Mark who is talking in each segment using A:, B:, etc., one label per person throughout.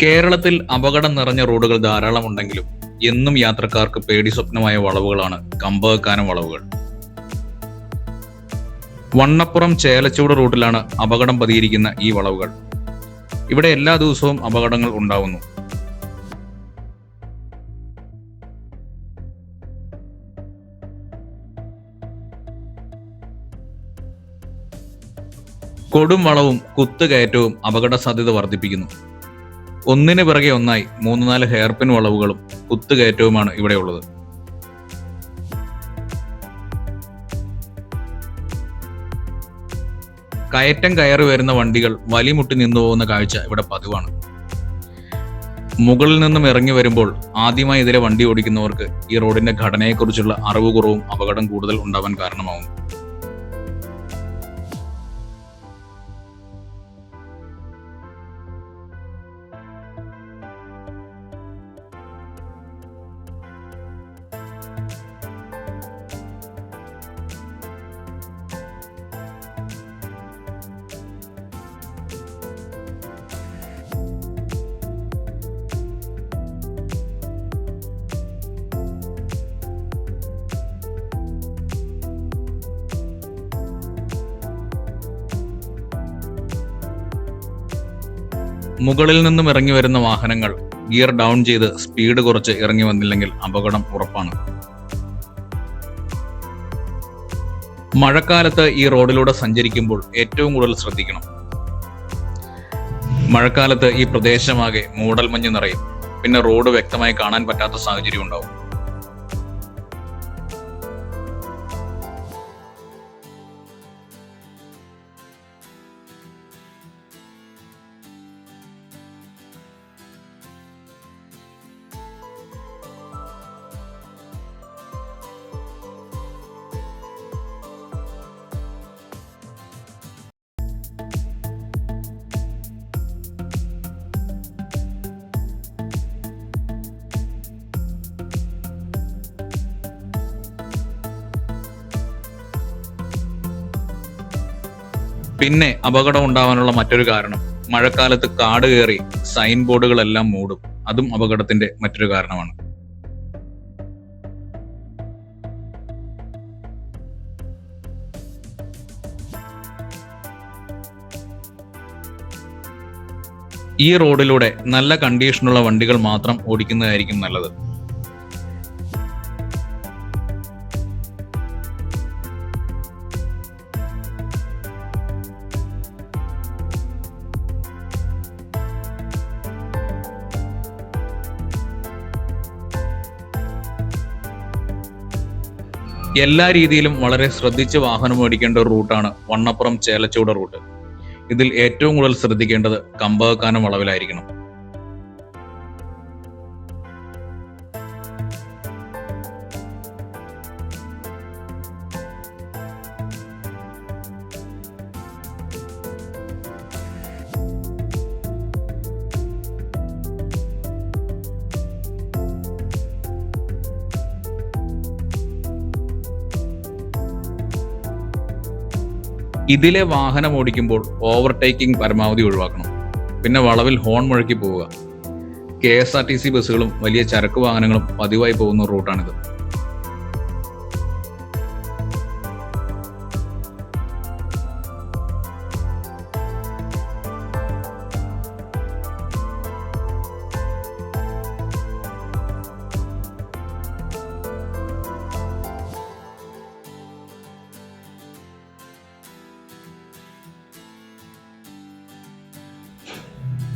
A: കേരളത്തിൽ അപകടം നിറഞ്ഞ റോഡുകൾ ധാരാളമുണ്ടെങ്കിലും എന്നും യാത്രക്കാർക്ക് പേടി സ്വപ്നമായ വളവുകളാണ് കമ്പകക്കാനം വളവുകൾ. വണ്ണപ്പുറം ചേലച്ചൂട് റൂട്ടിലാണ് അപകടം പതിയിരിക്കുന്ന ഈ വളവുകൾ. ഇവിടെ എല്ലാ ദിവസവും അപകടങ്ങൾ ഉണ്ടാവുന്നു. കൊടും വളവും കുത്തുകയറ്റവും അപകട സാധ്യത വർദ്ധിപ്പിക്കുന്നു. ഒന്നിന് പിറകെ ഒന്നായി 3-4 ഹെയർപിൻ വളവുകളും കുത്തുകയറ്റവുമാണ് ഇവിടെയുള്ളത്. കയറ്റം കയറി വരുന്ന വണ്ടികൾ വലിമുട്ടി നിന്നു പോകുന്ന കാഴ്ച ഇവിടെ പതിവാണ്. മുകളിൽ നിന്നും ഇറങ്ങി വരുമ്പോൾ ആദ്യമായി ഇതിലെ വണ്ടി ഓടിക്കുന്നവർക്ക് ഈ റോഡിന്റെ ഘടനയെക്കുറിച്ചുള്ള അറിവ് കുറവും അപകടം കൂടുതൽ ഉണ്ടാവാൻ കാരണമാകുന്നു. മുകളിൽ നിന്നും ഇറങ്ങി വരുന്ന വാഹനങ്ങൾ ഗിയർ ഡൗൺ ചെയ്ത് സ്പീഡ് കുറച്ച് ഇറങ്ങി വന്നില്ലെങ്കിൽ അപകടം ഉറപ്പാണ്. മഴക്കാലത്ത് ഈ റോഡിലൂടെ സഞ്ചരിക്കുമ്പോൾ ഏറ്റവും കൂടുതൽ ശ്രദ്ധിക്കണം. മഴക്കാലത്ത് ഈ പ്രദേശമാകെ മൂടൽമഞ്ഞ് നിറയും. പിന്നെ റോഡ് വ്യക്തമായി കാണാൻ പറ്റാത്ത സാഹചര്യം ഉണ്ടാവും. പിന്നെ അപകടം ഉണ്ടാവാനുള്ള മറ്റൊരു കാരണം മഴക്കാലത്ത് കാട് കയറി സൈൻ ബോർഡുകളെല്ലാം മൂടും. അതും അപകടത്തിന്റെ മറ്റൊരു കാരണമാണ്. ഈ റോഡിലൂടെ നല്ല കണ്ടീഷനുള്ള വണ്ടികൾ മാത്രം ഓടിക്കുന്നതായിരിക്കും നല്ലത്. എല്ലാ രീതിയിലും വളരെ ശ്രദ്ധിച്ച് വാഹനം ഓടിക്കേണ്ട ഒരു റൂട്ടാണ് വണ്ണപ്പുറം ചേലച്ചൂട് റൂട്ട്. ഇതിൽ ഏറ്റവും കൂടുതൽ ശ്രദ്ധിക്കേണ്ടത് കമ്പകക്കാനം വളവിലായിരിക്കണം. ഇതിലെ വാഹനം ഓടിക്കുമ്പോൾ ഓവർടേക്കിംഗ് പരമാവധി ഒഴിവാക്കണം. പിന്നെ വളവിൽ ഹോൺ മുഴക്കി പോവുക. KSRTC ബസ്സുകളും വലിയ ചരക്ക് വാഹനങ്ങളും പതിവായി പോകുന്ന റൂട്ടാണിത്.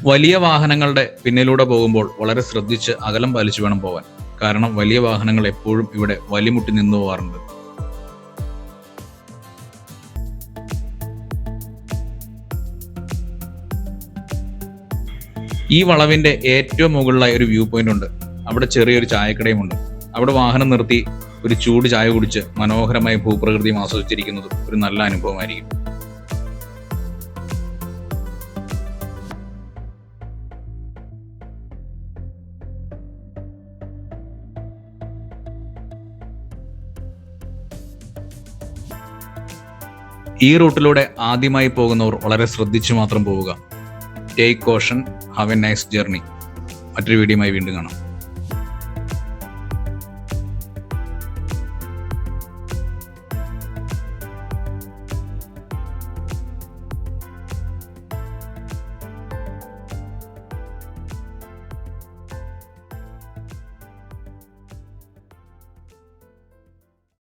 A: വലിയ വാഹനങ്ങളുടെ പിന്നിലൂടെ പോകുമ്പോൾ വളരെ ശ്രദ്ധിച്ച് അകലം പാലിച്ചു വേണം പോവാൻ. കാരണം വലിയ വാഹനങ്ങൾ എപ്പോഴും ഇവിടെ വലിമുട്ടി നിന്നു പോകാറുണ്ട്. ഈ വളവിന്റെ ഏറ്റവും മുകളിലായി ഒരു വ്യൂ പോയിന്റ് ഉണ്ട്. അവിടെ ചെറിയൊരു ചായക്കടയുമുണ്ട്. അവിടെ വാഹനം നിർത്തി ഒരു ചൂട് ചായ കുടിച്ച് മനോഹരമായ ഭൂപ്രകൃതിയും ആസ്വദിച്ചിരിക്കുന്നത് ഒരു നല്ല അനുഭവമായിരിക്കും. ഈ റൂട്ടിലൂടെ ആദ്യമായി പോകുന്നവർ വളരെ ശ്രദ്ധിച്ചു മാത്രം പോവുക. Take caution. Have A nice journey. മറ്റൊരു വീഡിയോയുമായി വീണ്ടും കാണാം.